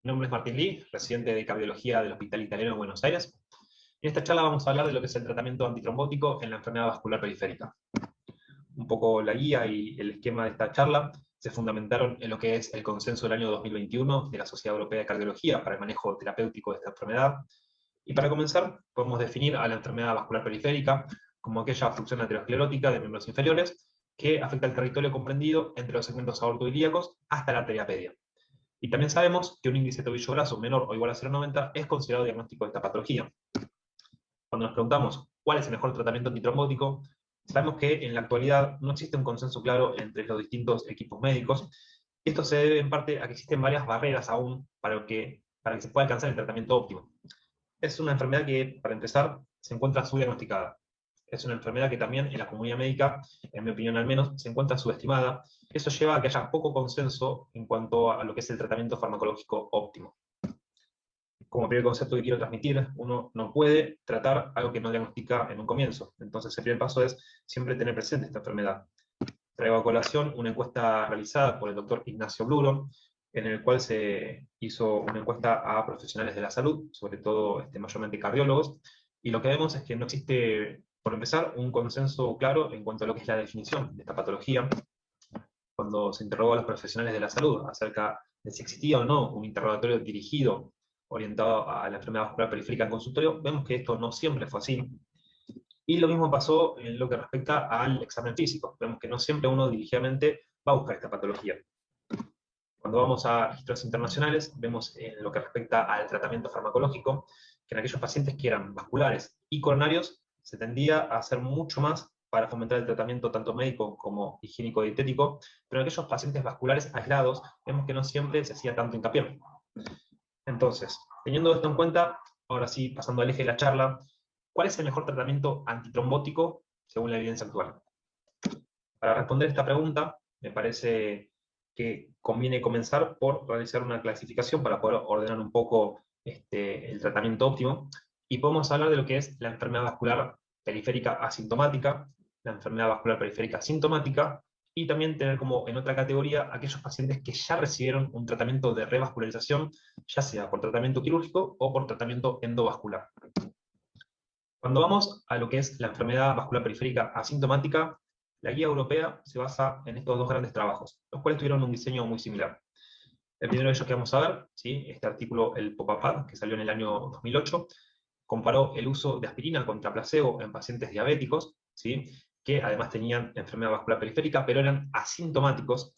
Mi nombre es Martín Lee, residente de cardiología del Hospital Italiano de Buenos Aires. En esta charla vamos a hablar de lo que es el tratamiento antitrombótico en la enfermedad vascular periférica. Un poco la guía y el esquema de esta charla se fundamentaron en lo que es el consenso del año 2021 de la Sociedad Europea de Cardiología para el manejo terapéutico de esta enfermedad. Y para comenzar, podemos definir a la enfermedad vascular periférica como aquella obstrucción aterosclerótica de miembros inferiores que afecta el territorio comprendido entre los segmentos aortoilíacos hasta la arteria pedia. Y también sabemos que un índice de tobillo graso menor o igual a 0,90 es considerado diagnóstico de esta patología. Cuando nos preguntamos cuál es el mejor tratamiento antitrombótico, sabemos que en la actualidad no existe un consenso claro entre los distintos equipos médicos. Esto se debe en parte a que existen varias barreras aún para que se pueda alcanzar el tratamiento óptimo. Es una enfermedad que, para empezar, se encuentra subdiagnosticada. Es una enfermedad que también en la comunidad médica, en mi opinión al menos, se encuentra subestimada. Eso lleva a que haya poco consenso en cuanto a lo que es el tratamiento farmacológico óptimo. Como primer concepto que quiero transmitir, uno no puede tratar algo que no diagnostica en un comienzo. Entonces el primer paso es siempre tener presente esta enfermedad. Traigo a colación una encuesta realizada por el doctor Ignacio Bluro, en el cual se hizo una encuesta a profesionales de la salud, sobre todo mayormente cardiólogos, y lo que vemos es que no existe, por empezar, un consenso claro en cuanto a lo que es la definición de esta patología. Cuando se interrogó a los profesionales de la salud acerca de si existía o no un interrogatorio dirigido orientado a la enfermedad vascular periférica en consultorio, vemos que esto no siempre fue así. Y lo mismo pasó en lo que respecta al examen físico. Vemos que no siempre uno dirigidamente va a buscar esta patología. Cuando vamos a registros internacionales, vemos en lo que respecta al tratamiento farmacológico, que en aquellos pacientes que eran vasculares y coronarios, se tendía a hacer mucho más para fomentar el tratamiento tanto médico como higiénico-dietético, pero en aquellos pacientes vasculares aislados, vemos que no siempre se hacía tanto hincapié. Entonces, teniendo esto en cuenta, ahora sí, pasando al eje de la charla, ¿cuál es el mejor tratamiento antitrombótico según la evidencia actual? Para responder esta pregunta, me parece que conviene comenzar por realizar una clasificación para poder ordenar un poco el tratamiento óptimo, y podemos hablar de lo que es la enfermedad vascular periférica asintomática, la enfermedad vascular periférica sintomática, y también tener como en otra categoría aquellos pacientes que ya recibieron un tratamiento de revascularización, ya sea por tratamiento quirúrgico o por tratamiento endovascular. Cuando vamos a lo que es la enfermedad vascular periférica asintomática, la guía europea se basa en estos dos grandes trabajos, los cuales tuvieron un diseño muy similar. El primero de ellos que vamos a ver, ¿sí? Este artículo, el POPAPAD, que salió en el año 2008, comparó el uso de aspirina contra placebo en pacientes diabéticos, ¿sí? Que además tenían enfermedad vascular periférica, pero eran asintomáticos.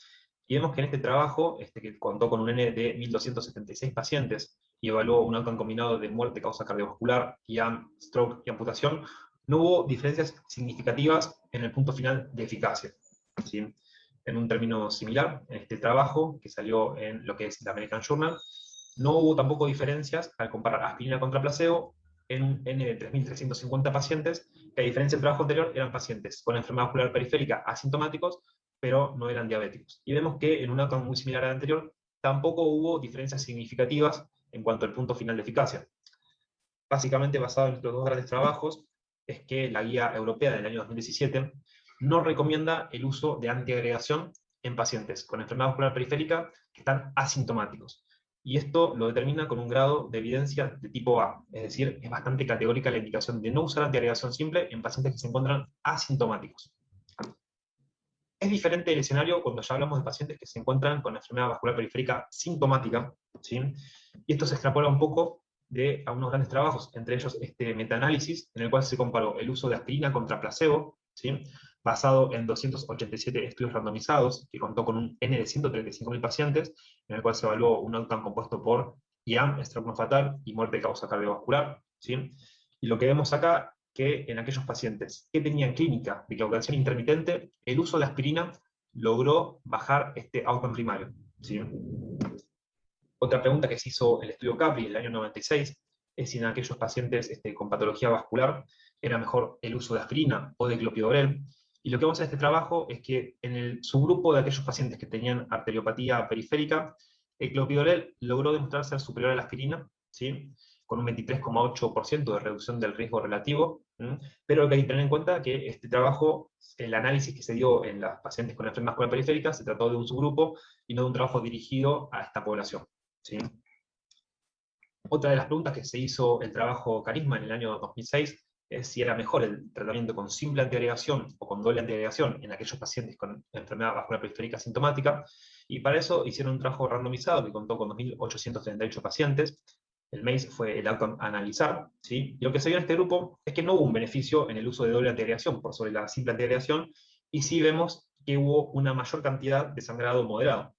Y vemos que en este trabajo, que contó con un N de 1.276 pacientes y evaluó un outcome combinado de muerte causa cardiovascular, IAM, stroke y amputación, no hubo diferencias significativas en el punto final de eficacia, ¿sí? En un término similar, en este trabajo, que salió en lo que es la American Journal, no hubo tampoco diferencias al comparar aspirina contra placebo en un N de 3.350 pacientes, que a diferencia del trabajo anterior eran pacientes con enfermedad vascular periférica asintomáticos, pero no eran diabéticos. Y vemos que en un outcome muy similar al anterior, tampoco hubo diferencias significativas en cuanto al punto final de eficacia. Básicamente, basado en estos dos grandes trabajos, es que la guía europea del año 2017 no recomienda el uso de antiagregación en pacientes con enfermedad vascular periférica que están asintomáticos. Y esto lo determina con un grado de evidencia de tipo A, es decir, es bastante categórica la indicación de no usar antiagregación simple en pacientes que se encuentran asintomáticos. Es diferente el escenario cuando ya hablamos de pacientes que se encuentran con enfermedad vascular periférica sintomática, ¿sí? Y esto se extrapola un poco de algunos grandes trabajos, entre ellos este metaanálisis, en el cual se comparó el uso de aspirina contra placebo, ¿sí? Basado en 287 estudios randomizados, que contó con un N de 135.000 pacientes, en el cual se evaluó un outcome compuesto por IAM, stroke no fatal y muerte de causa cardiovascular, ¿sí? Y lo que vemos acá, que en aquellos pacientes que tenían clínica de coagulación intermitente, el uso de aspirina logró bajar este outcome primario, ¿sí? Otra pregunta que se hizo el estudio Capri en el año 96 es si en aquellos pacientes con patología vascular era mejor el uso de aspirina o de clopidogrel. Y lo que vemos en este trabajo es que en el subgrupo de aquellos pacientes que tenían arteriopatía periférica, el clopidogrel logró demostrar ser superior a la aspirina, ¿sí? Con un 23,8% de reducción del riesgo relativo, ¿sí? Pero hay que tener en cuenta que este trabajo, el análisis que se dio en las pacientes con enfermedad vascular periférica, se trató de un subgrupo y no de un trabajo dirigido a esta población, ¿sí? Otra de las preguntas que se hizo el trabajo Carisma en el año 2006 es si era mejor el tratamiento con simple antiagregación o con doble antiagregación en aquellos pacientes con enfermedad vascular periférica sintomática, y para eso hicieron un trabajo randomizado que contó con 2.838 pacientes. El MACE fue el outcome a analizar, ¿sí? Y lo que se vio en este grupo es que no hubo un beneficio en el uso de doble antiagregación por sobre la simple antiagregación, y sí vemos que hubo una mayor cantidad de sangrado moderado.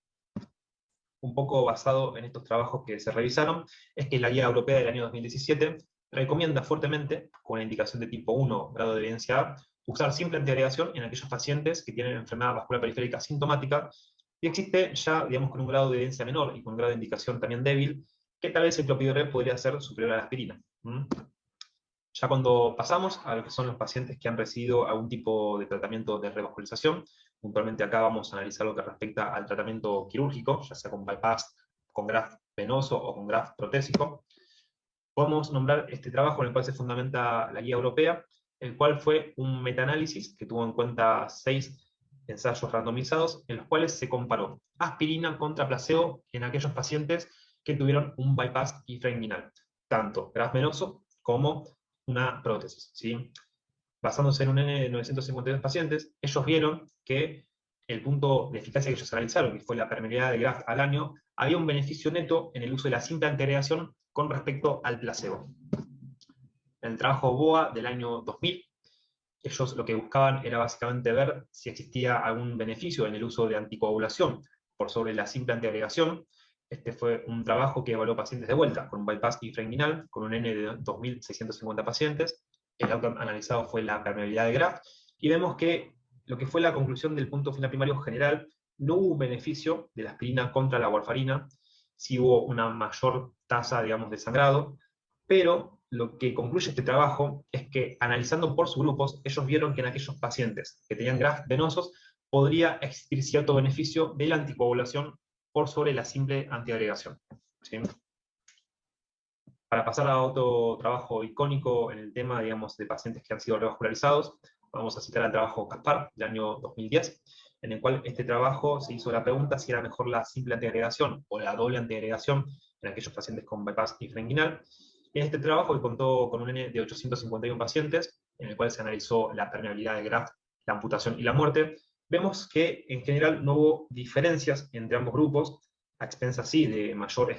Un poco basado en estos trabajos que se revisaron, es que la guía europea del año 2017 recomienda fuertemente, con la indicación de tipo 1, grado de evidencia A, usar simple antiagregación en aquellos pacientes que tienen enfermedad vascular periférica sintomática, y existe ya, digamos, con un grado de evidencia menor y con un grado de indicación también débil, que tal vez el clopidogrel podría ser superior a la aspirina. Ya cuando pasamos a lo que son los pacientes que han recibido algún tipo de tratamiento de revascularización, puntualmente acá vamos a analizar lo que respecta al tratamiento quirúrgico, ya sea con bypass, con graft venoso o con graft protésico, podemos nombrar este trabajo en el cual se fundamenta la guía europea, el cual fue un metaanálisis que tuvo en cuenta 6 ensayos randomizados, en los cuales se comparó aspirina contra placebo en aquellos pacientes que tuvieron un bypass infrainguinal, tanto graft venoso como una prótesis, ¿sí? Basándose en un N de 952 pacientes, ellos vieron que el punto de eficacia que ellos analizaron, que fue la permeabilidad de graft al año, había un beneficio neto en el uso de la simple antiagregación con respecto al placebo. En el trabajo BOA del año 2000, ellos lo que buscaban era básicamente ver si existía algún beneficio en el uso de anticoagulación por sobre la simple antiagregación. Este fue un trabajo que evaluó pacientes de vuelta, con un bypass infrainguinal, con un N de 2.650 pacientes. El outcome analizado fue la permeabilidad de graft, y vemos que lo que fue la conclusión del punto final primario general, no hubo un beneficio de la aspirina contra la warfarina, sí hubo una mayor tasa, digamos, de sangrado, pero lo que concluye este trabajo es que, analizando por subgrupos, ellos vieron que en aquellos pacientes que tenían graft venosos podría existir cierto beneficio de la anticoagulación por sobre la simple antiagregación, ¿sí? Para pasar a otro trabajo icónico en el tema, digamos, de pacientes que han sido revascularizados, vamos a citar el trabajo Caspar, del año 2010, en el cual este trabajo se hizo la pregunta si era mejor la simple antiagregación o la doble antiagregación en aquellos pacientes con bypass infrainguinal. En este trabajo, que contó con un N de 851 pacientes, en el cual se analizó la permeabilidad de graft, la amputación y la muerte, vemos que en general no hubo diferencias entre ambos grupos, a expensas sí de mayor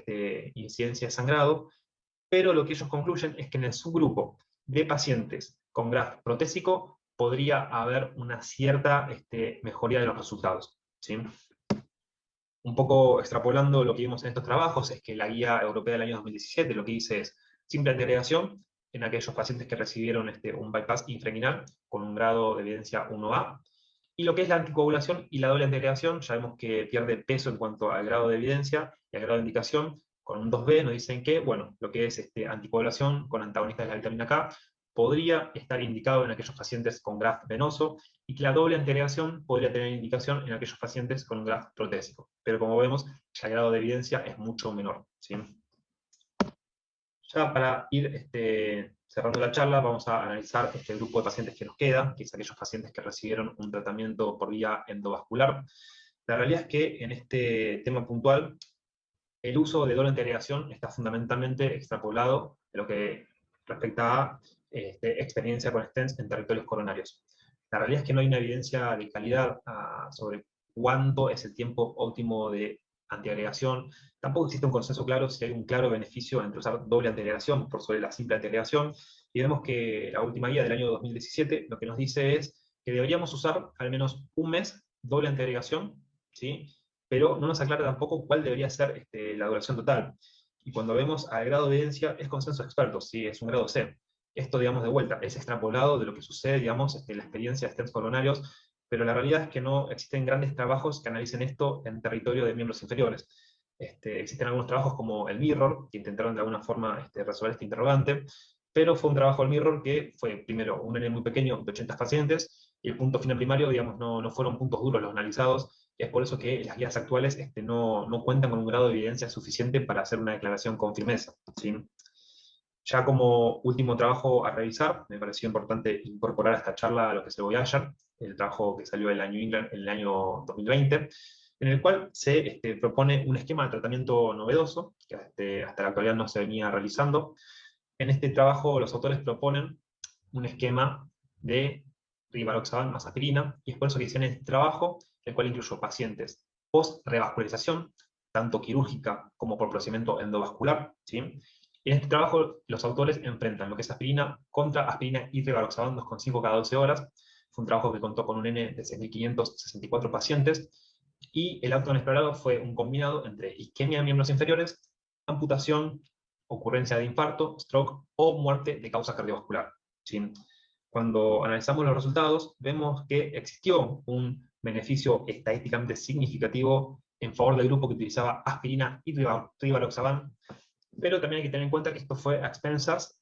incidencia de sangrado, pero lo que ellos concluyen es que en el subgrupo de pacientes con graft protésico podría haber una cierta mejoría de los resultados, ¿sí? Un poco extrapolando lo que vimos en estos trabajos, es que la guía europea del año 2017 lo que dice es simple antiagregación en aquellos pacientes que recibieron un bypass infrainguinal con un grado de evidencia 1A, y lo que es la anticoagulación y la doble antiagregación, ya vemos que pierde peso en cuanto al grado de evidencia y al grado de indicación. Con un 2B nos dicen que, bueno, lo que es anticoagulación con antagonistas de la vitamina K podría estar indicado en aquellos pacientes con graft venoso, y que la doble antiagregación podría tener indicación en aquellos pacientes con un graft protésico. Pero como vemos, ya el grado de evidencia es mucho menor, ¿sí? Ya para ir cerrando la charla, vamos a analizar este grupo de pacientes que nos queda, que es aquellos pacientes que recibieron un tratamiento por vía endovascular. La realidad es que en este tema puntual, el uso de doble antiagregación está fundamentalmente extrapolado de lo que respecta a experiencia con stents en territorios coronarios. La realidad es que no hay una evidencia de calidad sobre cuánto es el tiempo óptimo de antiagregación. Tampoco existe un consenso claro si hay un claro beneficio entre usar doble antiagregación por sobre la simple antiagregación. Y vemos que la última guía del año 2017 lo que nos dice es que deberíamos usar al menos un mes doble antiagregación, ¿sí? Pero no nos aclara tampoco cuál debería ser la duración total. Y cuando vemos al grado de evidencia, es consenso de expertos, ¿sí? Es un grado C. Esto, digamos, de vuelta, es extrapolado de lo que sucede, digamos, en la experiencia de stents coronarios, pero la realidad es que no existen grandes trabajos que analicen esto en territorio de miembros inferiores. Existen algunos trabajos como el Mirror, que intentaron de alguna forma resolver este interrogante, pero fue un trabajo del Mirror que fue, primero, un N muy pequeño de 80 pacientes, y el punto final primario, digamos, no fueron puntos duros los analizados, y es por eso que las guías actuales no cuentan con un grado de evidencia suficiente para hacer una declaración con firmeza, ¿sí? Ya como último trabajo a revisar, me pareció importante incorporar a esta charla a lo que es el Voyager, el trabajo que salió del New England en el año 2020, en en el cual se propone un esquema de tratamiento novedoso, que hasta la actualidad no se venía realizando. En este trabajo los autores proponen un esquema de rivaroxaban más aspirina, y es por eso que hicieron este trabajo, el cual incluyó pacientes post-revascularización, tanto quirúrgica como por procedimiento endovascular, ¿sí? Y en este trabajo los autores enfrentan lo que es aspirina contra aspirina y rivaroxaban 2,5 cada 12 horas. Fue un trabajo que contó con un N de 6.564 pacientes, y el outcome explorado fue un combinado entre isquemia de miembros inferiores, amputación, ocurrencia de infarto, stroke o muerte de causa cardiovascular, ¿sí? Cuando analizamos los resultados, vemos que existió un beneficio estadísticamente significativo en favor del grupo que utilizaba aspirina y rivaroxaban, pero también hay que tener en cuenta que esto fue a expensas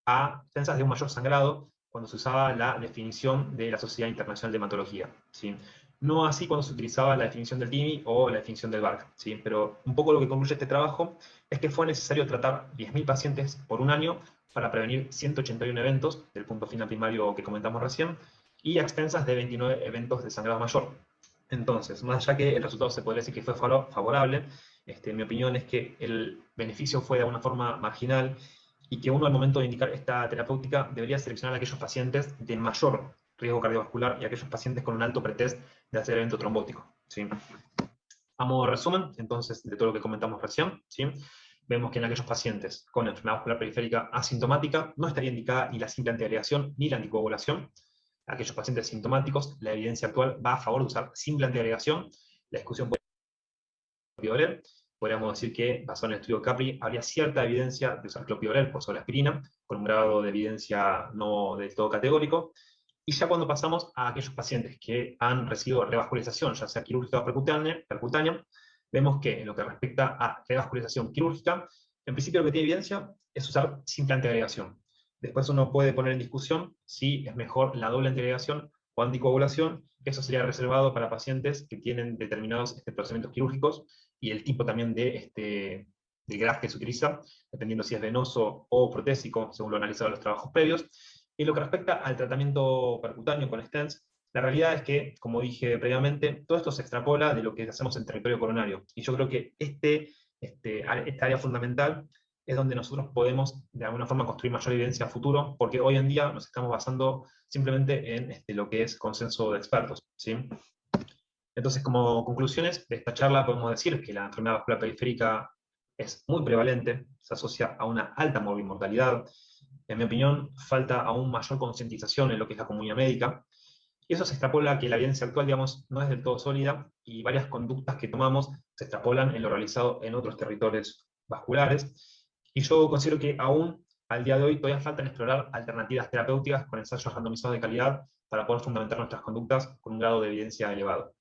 de un mayor sangrado cuando se usaba la definición de la Sociedad Internacional de Hematología, ¿sí? No así cuando se utilizaba la definición del TIMI o la definición del BARC, ¿sí? Pero un poco lo que concluye este trabajo es que fue necesario tratar 10.000 pacientes por un año para prevenir 181 eventos del punto final primario que comentamos recién, y a expensas de 29 eventos de sangrado mayor. Entonces, más allá que el resultado se podría decir que fue favorable, mi opinión es que el beneficio fue de alguna forma marginal, y que uno al momento de indicar esta terapéutica debería seleccionar a aquellos pacientes de mayor riesgo cardiovascular y a aquellos pacientes con un alto pretest de hacer evento trombótico, ¿sí? A modo de resumen, entonces, de todo lo que comentamos recién, ¿sí? Vemos que en aquellos pacientes con enfermedad vascular periférica asintomática no estaría indicada ni la simple antiagregación ni la anticoagulación. Aquellos pacientes sintomáticos, la evidencia actual va a favor de usar simple antiagregación. La discusión clopidogrel, podríamos decir que, basado en el estudio Capri, habría cierta evidencia de usar clopidogrel por sobre aspirina, con un grado de evidencia no del todo categórico. Y ya cuando pasamos a aquellos pacientes que han recibido revascularización, ya sea quirúrgica o percutánea, vemos que en lo que respecta a revascularización quirúrgica, en principio lo que tiene evidencia es usar simple antiagregación. Después uno puede poner en discusión si es mejor la doble antiagregación o anticoagulación, que eso sería reservado para pacientes que tienen determinados procedimientos quirúrgicos, y el tipo también de graft que se utiliza, dependiendo si es venoso o protésico, según lo analizado en los trabajos previos. En lo que respecta al tratamiento percutáneo con stents, la realidad es que, como dije previamente, todo esto se extrapola de lo que hacemos en territorio coronario. Y yo creo que esta área fundamental es donde nosotros podemos, de alguna forma, construir mayor evidencia a futuro, porque hoy en día nos estamos basando simplemente en lo que es consenso de expertos, ¿sí? Entonces, como conclusiones de esta charla, podemos decir que la enfermedad vascular periférica es muy prevalente, se asocia a una alta mortalidad. En mi opinión, falta aún mayor concientización en lo que es la comunidad médica, y eso se extrapola a que la evidencia actual, digamos, no es del todo sólida, y varias conductas que tomamos se extrapolan en lo realizado en otros territorios vasculares. Y yo considero que aún, al día de hoy, todavía faltan explorar alternativas terapéuticas con ensayos randomizados de calidad para poder fundamentar nuestras conductas con un grado de evidencia elevado.